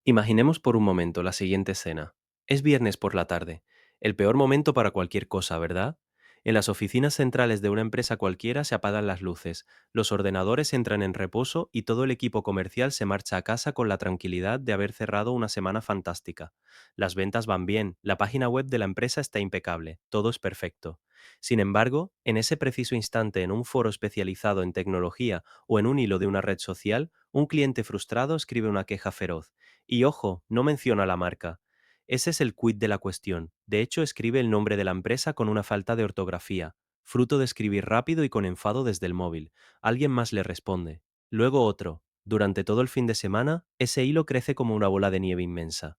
Imaginemos por un momento la siguiente escena. Es viernes por la tarde, el peor momento para cualquier cosa, ¿verdad? En las oficinas centrales de una empresa cualquiera se apagan las luces, los ordenadores entran en reposo y todo el equipo comercial se marcha a casa con la tranquilidad de haber cerrado una semana fantástica. Las ventas van bien, la página web de la empresa está impecable, todo es perfecto. Sin embargo, en ese preciso instante en un foro especializado en tecnología o en un hilo de una red social, un cliente frustrado escribe una queja feroz. Y ojo, no menciona la marca. Ese es el quid de la cuestión. De hecho, escribe el nombre de la empresa con una falta de ortografía, fruto de escribir rápido y con enfado desde el móvil. Alguien más le responde. Luego otro. Durante todo el fin de semana, ese hilo crece como una bola de nieve inmensa.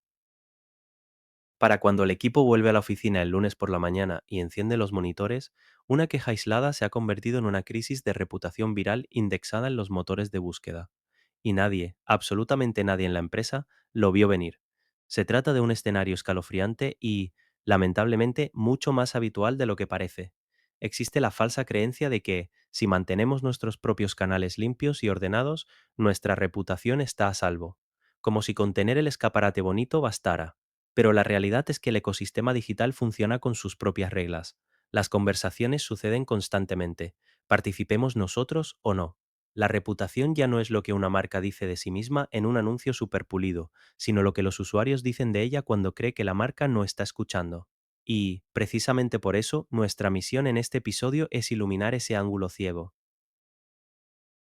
Para cuando el equipo vuelve a la oficina el lunes por la mañana y enciende los monitores, una queja aislada se ha convertido en una crisis de reputación viral indexada en los motores de búsqueda. Y nadie, absolutamente nadie en la empresa, lo vio venir. Se trata de un escenario escalofriante y, lamentablemente, mucho más habitual de lo que parece. Existe la falsa creencia de que, si mantenemos nuestros propios canales limpios y ordenados, nuestra reputación está a salvo. Como si con tener el escaparate bonito bastara. Pero la realidad es que el ecosistema digital funciona con sus propias reglas. Las conversaciones suceden constantemente, participemos nosotros o no. La reputación ya no es lo que una marca dice de sí misma en un anuncio superpulido, sino lo que los usuarios dicen de ella cuando cree que la marca no está escuchando. Y, precisamente por eso, nuestra misión en este episodio es iluminar ese ángulo ciego.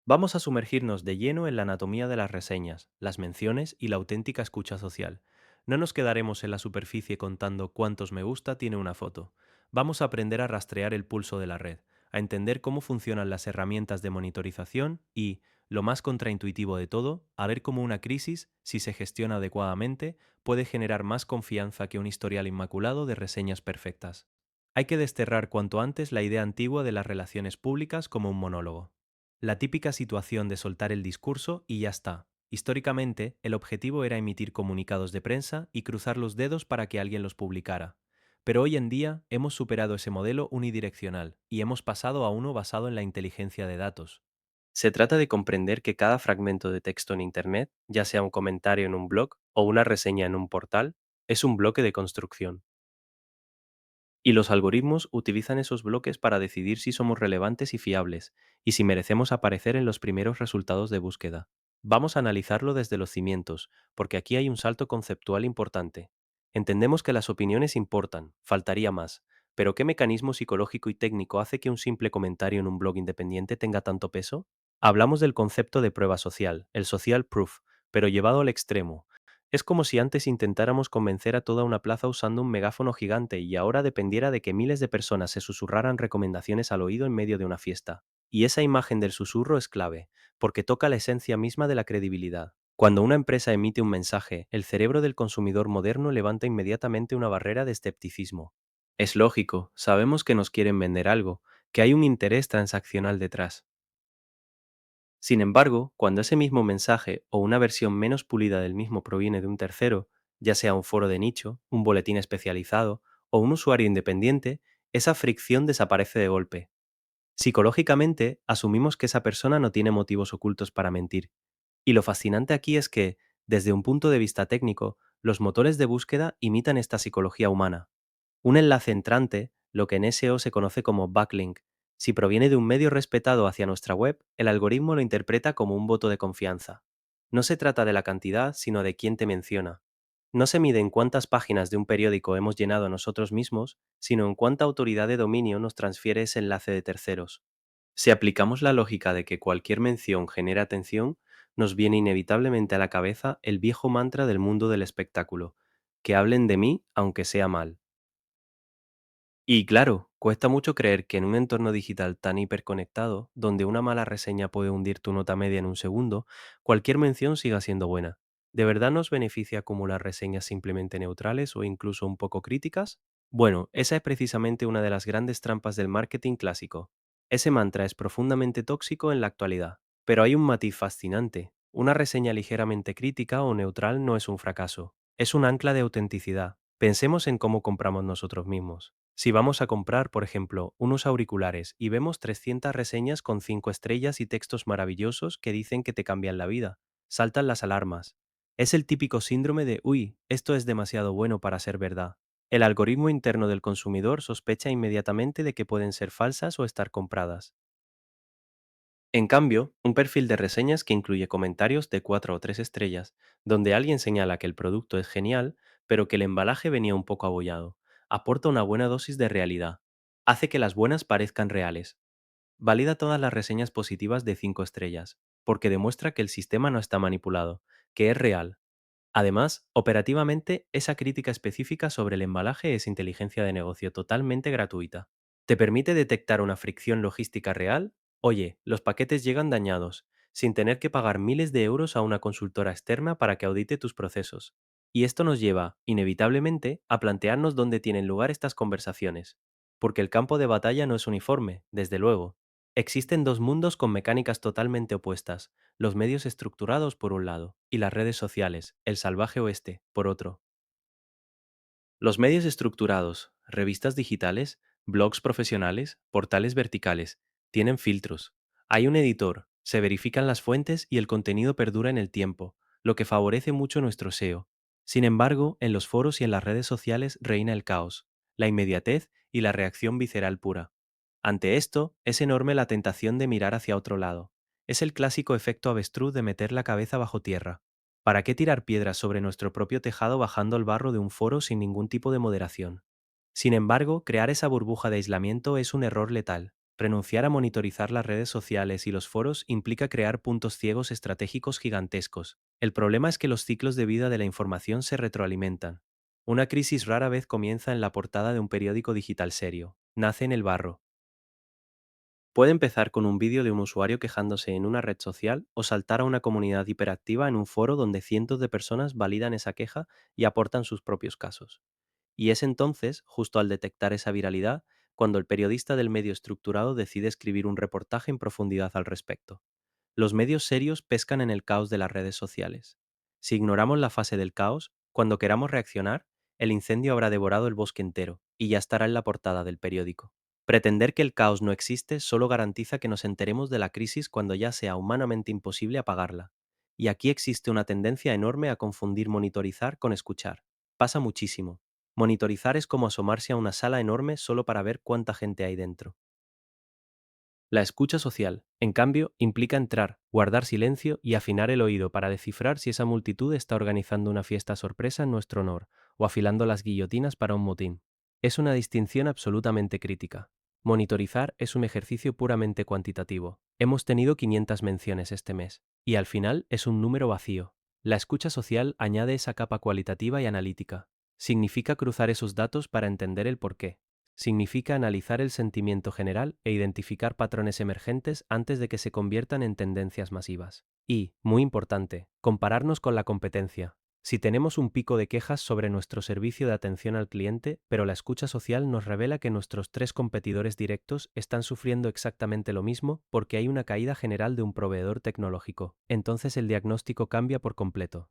Vamos a sumergirnos de lleno en la anatomía de las reseñas, las menciones y la auténtica escucha social. No nos quedaremos en la superficie contando cuántos me gusta tiene una foto. Vamos a aprender a rastrear el pulso de la red, a entender cómo funcionan las herramientas de monitorización y, lo más contraintuitivo de todo, a ver cómo una crisis, si se gestiona adecuadamente, puede generar más confianza que un historial inmaculado de reseñas perfectas. Hay que desterrar cuanto antes la idea antigua de las relaciones públicas como un monólogo. La típica situación de soltar el discurso y ya está. Históricamente, el objetivo era emitir comunicados de prensa y cruzar los dedos para que alguien los publicara. Pero hoy en día hemos superado ese modelo unidireccional y hemos pasado a uno basado en la inteligencia de datos. Se trata de comprender que cada fragmento de texto en Internet, ya sea un comentario en un blog o una reseña en un portal, es un bloque de construcción. Y los algoritmos utilizan esos bloques para decidir si somos relevantes y fiables, y si merecemos aparecer en los primeros resultados de búsqueda. Vamos a analizarlo desde los cimientos, porque aquí hay un salto conceptual importante. Entendemos que las opiniones importan, faltaría más, pero ¿qué mecanismo psicológico y técnico hace que un simple comentario en un blog independiente tenga tanto peso? Hablamos del concepto de prueba social, el social proof, pero llevado al extremo. Es como si antes intentáramos convencer a toda una plaza usando un megáfono gigante y ahora dependiera de que miles de personas se susurraran recomendaciones al oído en medio de una fiesta. Y esa imagen del susurro es clave, porque toca la esencia misma de la credibilidad. Cuando una empresa emite un mensaje, el cerebro del consumidor moderno levanta inmediatamente una barrera de escepticismo. Es lógico, sabemos que nos quieren vender algo, que hay un interés transaccional detrás. Sin embargo, cuando ese mismo mensaje o una versión menos pulida del mismo proviene de un tercero, ya sea un foro de nicho, un boletín especializado o un usuario independiente, esa fricción desaparece de golpe. Psicológicamente, asumimos que esa persona no tiene motivos ocultos para mentir. Y lo fascinante aquí es que, desde un punto de vista técnico, los motores de búsqueda imitan esta psicología humana. Un enlace entrante, lo que en SEO se conoce como backlink, si proviene de un medio respetado hacia nuestra web, el algoritmo lo interpreta como un voto de confianza. No se trata de la cantidad, sino de quién te menciona. No se mide en cuántas páginas de un periódico hemos llenado nosotros mismos, sino en cuánta autoridad de dominio nos transfiere ese enlace de terceros. Si aplicamos la lógica de que cualquier mención genera atención, nos viene inevitablemente a la cabeza el viejo mantra del mundo del espectáculo, que hablen de mí aunque sea mal. Y claro, cuesta mucho creer que en un entorno digital tan hiperconectado, donde una mala reseña puede hundir tu nota media en un segundo, cualquier mención siga siendo buena. ¿De verdad nos beneficia acumular reseñas simplemente neutrales o incluso un poco críticas? Bueno, esa es precisamente una de las grandes trampas del marketing clásico. Ese mantra es profundamente tóxico en la actualidad. Pero hay un matiz fascinante. Una reseña ligeramente crítica o neutral no es un fracaso. Es un ancla de autenticidad. Pensemos en cómo compramos nosotros mismos. Si vamos a comprar, por ejemplo, unos auriculares y vemos 300 reseñas con 5 estrellas y textos maravillosos que dicen que te cambian la vida, saltan las alarmas. Es el típico síndrome de, uy, esto es demasiado bueno para ser verdad. El algoritmo interno del consumidor sospecha inmediatamente de que pueden ser falsas o estar compradas. En cambio, un perfil de reseñas que incluye comentarios de 4 o 3 estrellas, donde alguien señala que el producto es genial, pero que el embalaje venía un poco abollado, aporta una buena dosis de realidad. Hace que las buenas parezcan reales. Valida todas las reseñas positivas de 5 estrellas, porque demuestra que el sistema no está manipulado, que es real. Además, operativamente, esa crítica específica sobre el embalaje es inteligencia de negocio totalmente gratuita. Te permite detectar una fricción logística real. Oye, los paquetes llegan dañados, sin tener que pagar miles de euros a una consultora externa para que audite tus procesos. Y esto nos lleva, inevitablemente, a plantearnos dónde tienen lugar estas conversaciones. Porque el campo de batalla no es uniforme, desde luego. Existen dos mundos con mecánicas totalmente opuestas: los medios estructurados por un lado y las redes sociales, el salvaje oeste, por otro. Los medios estructurados, revistas digitales, blogs profesionales, portales verticales, tienen filtros. Hay un editor, se verifican las fuentes y el contenido perdura en el tiempo, lo que favorece mucho nuestro SEO. Sin embargo, en los foros y en las redes sociales reina el caos, la inmediatez y la reacción visceral pura. Ante esto, es enorme la tentación de mirar hacia otro lado. Es el clásico efecto avestruz de meter la cabeza bajo tierra. ¿Para qué tirar piedras sobre nuestro propio tejado bajando el barro de un foro sin ningún tipo de moderación? Sin embargo, crear esa burbuja de aislamiento es un error letal. Renunciar a monitorizar las redes sociales y los foros implica crear puntos ciegos estratégicos gigantescos. El problema es que los ciclos de vida de la información se retroalimentan. Una crisis rara vez comienza en la portada de un periódico digital serio. Nace en el barro. Puede empezar con un vídeo de un usuario quejándose en una red social o saltar a una comunidad hiperactiva en un foro donde cientos de personas validan esa queja y aportan sus propios casos. Y es entonces, justo al detectar esa viralidad, cuando el periodista del medio estructurado decide escribir un reportaje en profundidad al respecto. Los medios serios pescan en el caos de las redes sociales. Si ignoramos la fase del caos, cuando queramos reaccionar, el incendio habrá devorado el bosque entero y ya estará en la portada del periódico. Pretender que el caos no existe solo garantiza que nos enteremos de la crisis cuando ya sea humanamente imposible apagarla. Y aquí existe una tendencia enorme a confundir monitorizar con escuchar. Pasa muchísimo. Monitorizar es como asomarse a una sala enorme solo para ver cuánta gente hay dentro. La escucha social, en cambio, implica entrar, guardar silencio y afinar el oído para descifrar si esa multitud está organizando una fiesta sorpresa en nuestro honor o afilando las guillotinas para un motín. Es una distinción absolutamente crítica. Monitorizar es un ejercicio puramente cuantitativo. Hemos tenido 500 menciones este mes, y al final es un número vacío. La escucha social añade esa capa cualitativa y analítica. Significa cruzar esos datos para entender el porqué. Significa analizar el sentimiento general e identificar patrones emergentes antes de que se conviertan en tendencias masivas. Y, muy importante, compararnos con la competencia. Si tenemos un pico de quejas sobre nuestro servicio de atención al cliente, pero la escucha social nos revela que nuestros tres competidores directos están sufriendo exactamente lo mismo porque hay una caída general de un proveedor tecnológico, entonces el diagnóstico cambia por completo.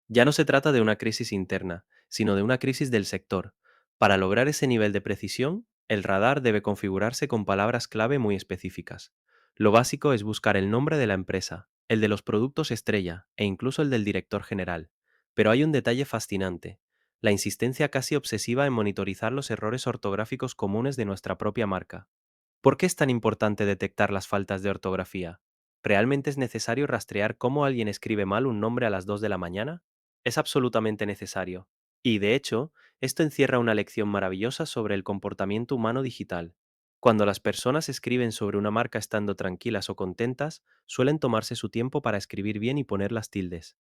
Ya no se trata de una crisis interna, sino de una crisis del sector. Para lograr ese nivel de precisión, el radar debe configurarse con palabras clave muy específicas. Lo básico es buscar el nombre de la empresa, el de los productos estrella e incluso el del director general. Pero hay un detalle fascinante: la insistencia casi obsesiva en monitorizar los errores ortográficos comunes de nuestra propia marca. ¿Por qué es tan importante detectar las faltas de ortografía? ¿Realmente es necesario rastrear cómo alguien escribe mal un nombre a las 2 de la mañana? Es absolutamente necesario. Y de hecho, esto encierra una lección maravillosa sobre el comportamiento humano digital. Cuando las personas escriben sobre una marca estando tranquilas o contentas, suelen tomarse su tiempo para escribir bien y poner las tildes.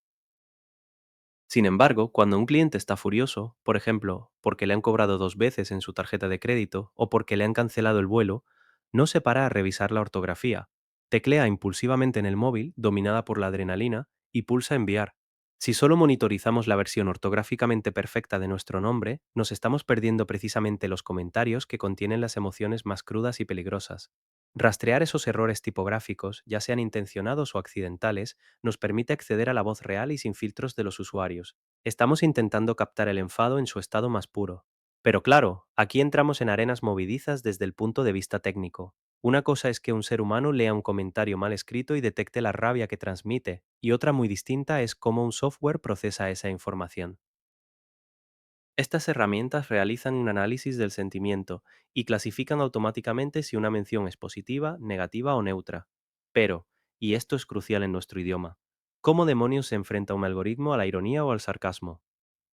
Sin embargo, cuando un cliente está furioso, por ejemplo, porque le han cobrado 2 veces en su tarjeta de crédito o porque le han cancelado el vuelo, no se para a revisar la ortografía. Teclea impulsivamente en el móvil, dominada por la adrenalina, y pulsa enviar. Si solo monitorizamos la versión ortográficamente perfecta de nuestro nombre, nos estamos perdiendo precisamente los comentarios que contienen las emociones más crudas y peligrosas. Rastrear esos errores tipográficos, ya sean intencionados o accidentales, nos permite acceder a la voz real y sin filtros de los usuarios. Estamos intentando captar el enfado en su estado más puro. Pero claro, aquí entramos en arenas movedizas desde el punto de vista técnico. Una cosa es que un ser humano lea un comentario mal escrito y detecte la rabia que transmite, y otra muy distinta es cómo un software procesa esa información. Estas herramientas realizan un análisis del sentimiento y clasifican automáticamente si una mención es positiva, negativa o neutra. Pero, y esto es crucial en nuestro idioma, ¿cómo demonios se enfrenta un algoritmo a la ironía o al sarcasmo?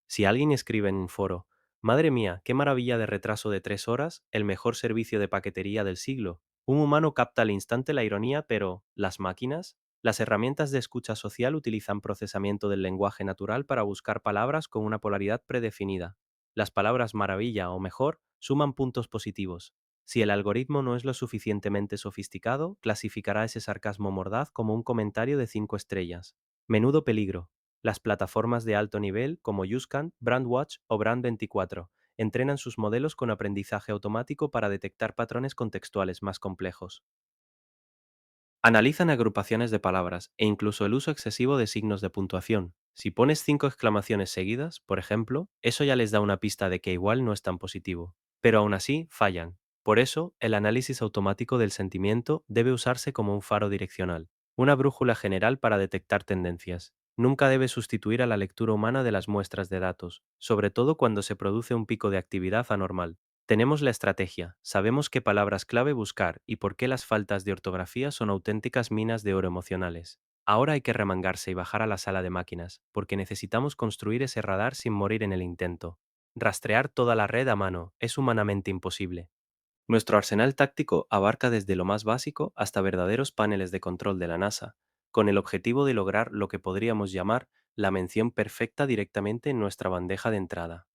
Si alguien escribe en un foro, madre mía, qué maravilla de retraso de 3 horas, el mejor servicio de paquetería del siglo. Un humano capta al instante la ironía, pero ¿las máquinas? Las herramientas de escucha social utilizan procesamiento del lenguaje natural para buscar palabras con una polaridad predefinida. Las palabras maravilla o mejor suman puntos positivos. Si el algoritmo no es lo suficientemente sofisticado, clasificará ese sarcasmo mordaz como un comentario de 5 estrellas. Menudo peligro. Las plataformas de alto nivel como YouScan, Brandwatch o Brand24 entrenan sus modelos con aprendizaje automático para detectar patrones contextuales más complejos. Analizan agrupaciones de palabras e incluso el uso excesivo de signos de puntuación. Si pones 5 exclamaciones seguidas, por ejemplo, eso ya les da una pista de que igual no es tan positivo. Pero aún así, fallan. Por eso, el análisis automático del sentimiento debe usarse como un faro direccional, una brújula general para detectar tendencias. Nunca debe sustituir a la lectura humana de las muestras de datos, sobre todo cuando se produce un pico de actividad anormal. Tenemos la estrategia, sabemos qué palabras clave buscar y por qué las faltas de ortografía son auténticas minas de oro emocionales. Ahora hay que remangarse y bajar a la sala de máquinas, porque necesitamos construir ese radar sin morir en el intento. Rastrear toda la red a mano es humanamente imposible. Nuestro arsenal táctico abarca desde lo más básico hasta verdaderos paneles de control de la NASA, con el objetivo de lograr lo que podríamos llamar la mención perfecta directamente en nuestra bandeja de entrada.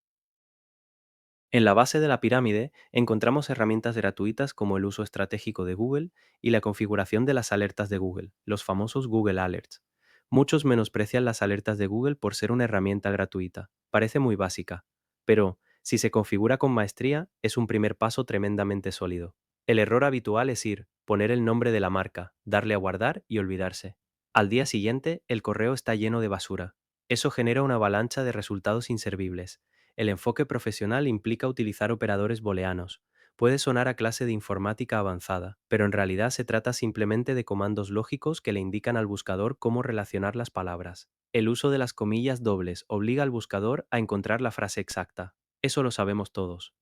En la base de la pirámide encontramos herramientas gratuitas como el uso estratégico de Google y la configuración de las alertas de Google, los famosos Google Alerts. Muchos menosprecian las alertas de Google por ser una herramienta gratuita. Parece muy básica, pero si se configura con maestría es un primer paso tremendamente sólido. El error habitual es ir, poner el nombre de la marca, darle a guardar y olvidarse. Al día siguiente, el correo está lleno de basura. Eso genera una avalancha de resultados inservibles. El enfoque profesional implica utilizar operadores booleanos. Puede sonar a clase de informática avanzada, pero en realidad se trata simplemente de comandos lógicos que le indican al buscador cómo relacionar las palabras. El uso de las comillas dobles obliga al buscador a encontrar la frase exacta. Eso lo sabemos todos.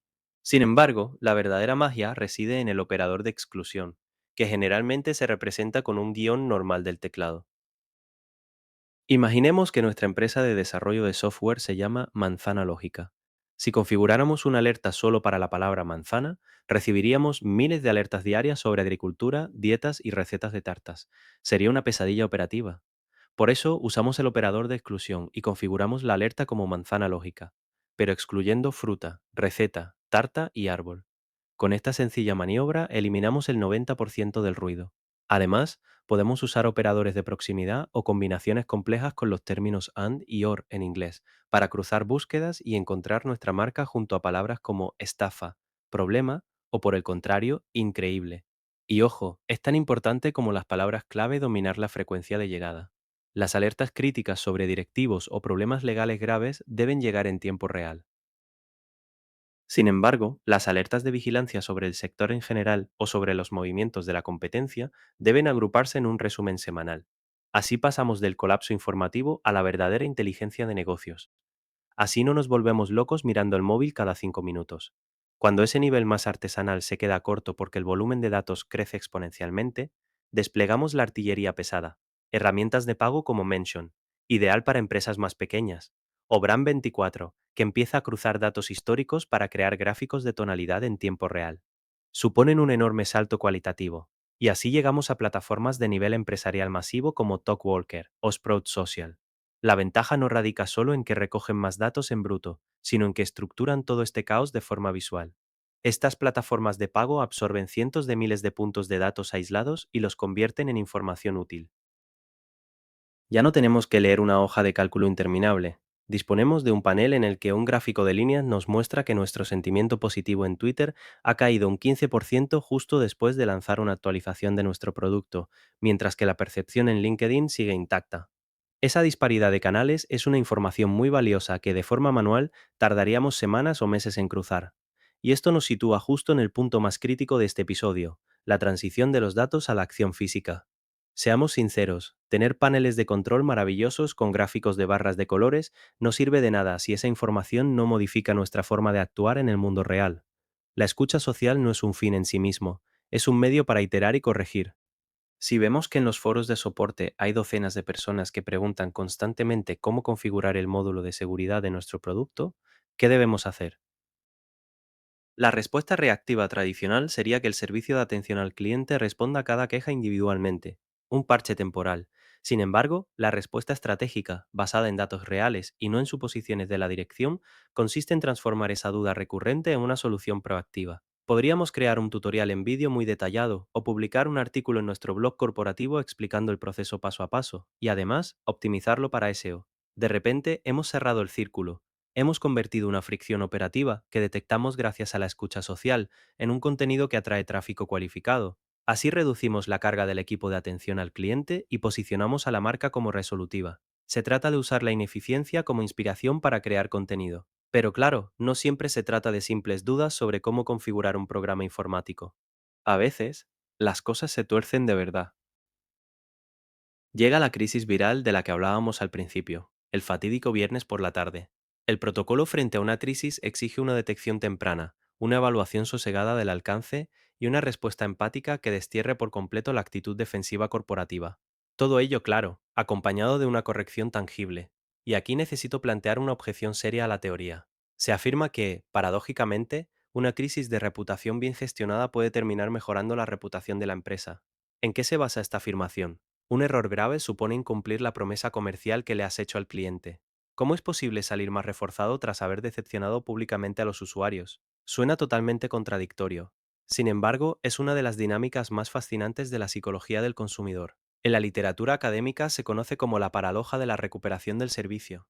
Sin embargo, la verdadera magia reside en el operador de exclusión, que generalmente se representa con un guión normal del teclado. Imaginemos que nuestra empresa de desarrollo de software se llama Manzana Lógica. Si configuráramos una alerta solo para la palabra manzana, recibiríamos miles de alertas diarias sobre agricultura, dietas y recetas de tartas. Sería una pesadilla operativa. Por eso usamos el operador de exclusión y configuramos la alerta como manzana lógica, pero excluyendo fruta, receta, tarta y árbol. Con esta sencilla maniobra eliminamos el 90% del ruido. Además, podemos usar operadores de proximidad o combinaciones complejas con los términos AND y OR en inglés para cruzar búsquedas y encontrar nuestra marca junto a palabras como estafa, problema o por el contrario, increíble. Y ojo, es tan importante como las palabras clave dominar la frecuencia de llegada. Las alertas críticas sobre directivos o problemas legales graves deben llegar en tiempo real. Sin embargo, las alertas de vigilancia sobre el sector en general o sobre los movimientos de la competencia deben agruparse en un resumen semanal. Así pasamos del colapso informativo a la verdadera inteligencia de negocios. Así no nos volvemos locos mirando el móvil cada 5 minutos. Cuando ese nivel más artesanal se queda corto porque el volumen de datos crece exponencialmente, desplegamos la artillería pesada, herramientas de pago como Mention, ideal para empresas más pequeñas, o Brand24, que empieza a cruzar datos históricos para crear gráficos de tonalidad en tiempo real. Suponen un enorme salto cualitativo, y así llegamos a plataformas de nivel empresarial masivo como Talkwalker o Sprout Social. La ventaja no radica solo en que recogen más datos en bruto, sino en que estructuran todo este caos de forma visual. Estas plataformas de pago absorben cientos de miles de puntos de datos aislados y los convierten en información útil. Ya no tenemos que leer una hoja de cálculo interminable. Disponemos de un panel en el que un gráfico de líneas nos muestra que nuestro sentimiento positivo en Twitter ha caído un 15% justo después de lanzar una actualización de nuestro producto, mientras que la percepción en LinkedIn sigue intacta. Esa disparidad de canales es una información muy valiosa que de forma manual tardaríamos semanas o meses en cruzar. Y esto nos sitúa justo en el punto más crítico de este episodio, la transición de los datos a la acción física. Seamos sinceros, tener paneles de control maravillosos con gráficos de barras de colores no sirve de nada si esa información no modifica nuestra forma de actuar en el mundo real. La escucha social no es un fin en sí mismo, es un medio para iterar y corregir. Si vemos que en los foros de soporte hay docenas de personas que preguntan constantemente cómo configurar el módulo de seguridad de nuestro producto, ¿qué debemos hacer? La respuesta reactiva tradicional sería que el servicio de atención al cliente responda a cada queja individualmente, un parche temporal. Sin embargo, la respuesta estratégica, basada en datos reales y no en suposiciones de la dirección, consiste en transformar esa duda recurrente en una solución proactiva. Podríamos crear un tutorial en vídeo muy detallado o publicar un artículo en nuestro blog corporativo explicando el proceso paso a paso y además optimizarlo para SEO. De repente hemos cerrado el círculo. Hemos convertido una fricción operativa que detectamos gracias a la escucha social en un contenido que atrae tráfico cualificado. Así reducimos la carga del equipo de atención al cliente y posicionamos a la marca como resolutiva. Se trata de usar la ineficiencia como inspiración para crear contenido. Pero claro, no siempre se trata de simples dudas sobre cómo configurar un programa informático. A veces, las cosas se tuercen de verdad. Llega la crisis viral de la que hablábamos al principio, el fatídico viernes por la tarde. El protocolo frente a una crisis exige una detección temprana, una evaluación sosegada del alcance y una respuesta empática que destierre por completo la actitud defensiva corporativa. Todo ello, claro, acompañado de una corrección tangible. Y aquí necesito plantear una objeción seria a la teoría. Se afirma que, paradójicamente, una crisis de reputación bien gestionada puede terminar mejorando la reputación de la empresa. ¿En qué se basa esta afirmación? Un error grave supone incumplir la promesa comercial que le has hecho al cliente. ¿Cómo es posible salir más reforzado tras haber decepcionado públicamente a los usuarios? Suena totalmente contradictorio. Sin embargo, es una de las dinámicas más fascinantes de la psicología del consumidor. En la literatura académica se conoce como la paradoja de la recuperación del servicio.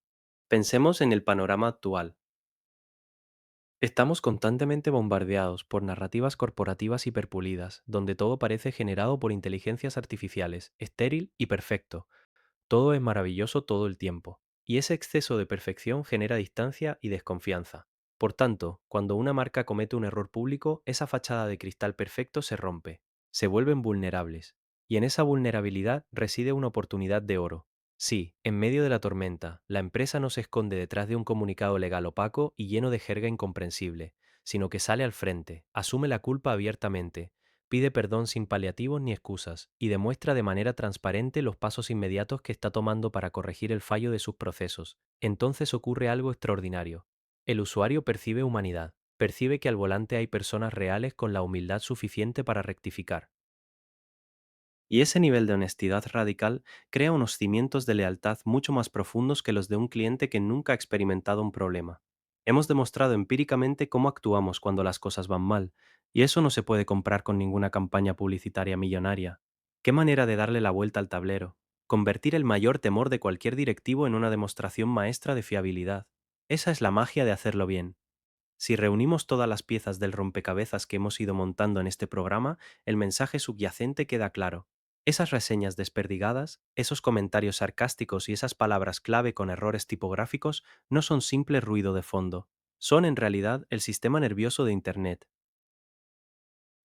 Pensemos en el panorama actual. Estamos constantemente bombardeados por narrativas corporativas hiperpulidas, donde todo parece generado por inteligencias artificiales, estéril y perfecto. Todo es maravilloso todo el tiempo, y ese exceso de perfección genera distancia y desconfianza. Por tanto, cuando una marca comete un error público, esa fachada de cristal perfecto se rompe, se vuelven vulnerables, y en esa vulnerabilidad reside una oportunidad de oro. Sí, en medio de la tormenta, la empresa no se esconde detrás de un comunicado legal opaco y lleno de jerga incomprensible, sino que sale al frente, asume la culpa abiertamente, pide perdón sin paliativos ni excusas y demuestra de manera transparente los pasos inmediatos que está tomando para corregir el fallo de sus procesos. Entonces ocurre algo extraordinario. El usuario percibe humanidad, percibe que al volante hay personas reales con la humildad suficiente para rectificar. Y ese nivel de honestidad radical crea unos cimientos de lealtad mucho más profundos que los de un cliente que nunca ha experimentado un problema. Hemos demostrado empíricamente cómo actuamos cuando las cosas van mal, y eso no se puede comprar con ninguna campaña publicitaria millonaria. ¿Qué manera de darle la vuelta al tablero? Convertir el mayor temor de cualquier directivo en una demostración maestra de fiabilidad. Esa es la magia de hacerlo bien. Si reunimos todas las piezas del rompecabezas que hemos ido montando en este programa, el mensaje subyacente queda claro. Esas reseñas desperdigadas, esos comentarios sarcásticos y esas palabras clave con errores tipográficos no son simple ruido de fondo. Son en realidad el sistema nervioso de Internet.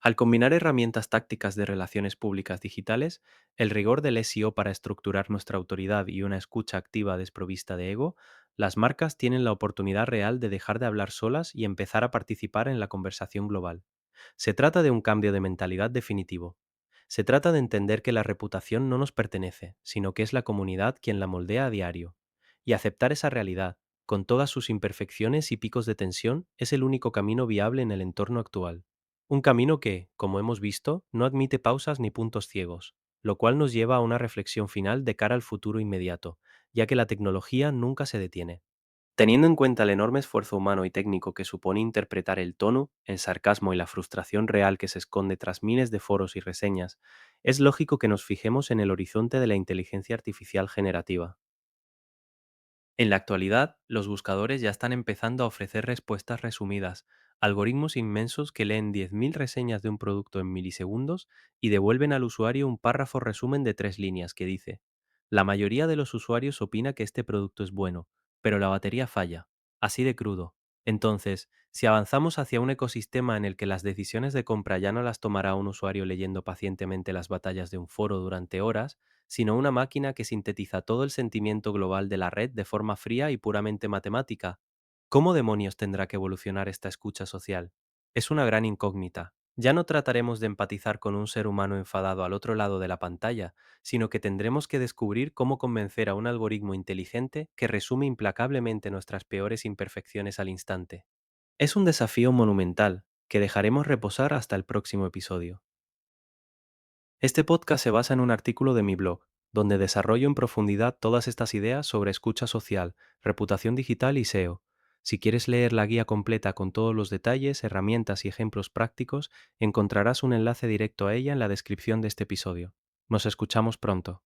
Al combinar herramientas tácticas de relaciones públicas digitales, el rigor del SEO para estructurar nuestra autoridad y una escucha activa desprovista de ego, las marcas tienen la oportunidad real de dejar de hablar solas y empezar a participar en la conversación global. Se trata de un cambio de mentalidad definitivo. Se trata de entender que la reputación no nos pertenece, sino que es la comunidad quien la moldea a diario. Y aceptar esa realidad, con todas sus imperfecciones y picos de tensión, es el único camino viable en el entorno actual. Un camino que, como hemos visto, no admite pausas ni puntos ciegos, lo cual nos lleva a una reflexión final de cara al futuro inmediato, ya que la tecnología nunca se detiene. Teniendo en cuenta el enorme esfuerzo humano y técnico que supone interpretar el tono, el sarcasmo y la frustración real que se esconde tras miles de foros y reseñas, es lógico que nos fijemos en el horizonte de la inteligencia artificial generativa. En la actualidad, los buscadores ya están empezando a ofrecer respuestas resumidas, algoritmos inmensos que leen 10.000 reseñas de un producto en milisegundos y devuelven al usuario un párrafo resumen de 3 líneas que dice: la mayoría de los usuarios opina que este producto es bueno, pero la batería falla. Así de crudo. Entonces, si avanzamos hacia un ecosistema en el que las decisiones de compra ya no las tomará un usuario leyendo pacientemente las batallas de un foro durante horas, sino una máquina que sintetiza todo el sentimiento global de la red de forma fría y puramente matemática, ¿cómo demonios tendrá que evolucionar esta escucha social? Es una gran incógnita. Ya no trataremos de empatizar con un ser humano enfadado al otro lado de la pantalla, sino que tendremos que descubrir cómo convencer a un algoritmo inteligente que resume implacablemente nuestras peores imperfecciones al instante. Es un desafío monumental que dejaremos reposar hasta el próximo episodio. Este podcast se basa en un artículo de mi blog, donde desarrollo en profundidad todas estas ideas sobre escucha social, reputación digital y SEO. Si quieres leer la guía completa con todos los detalles, herramientas y ejemplos prácticos, encontrarás un enlace directo a ella en la descripción de este episodio. Nos escuchamos pronto.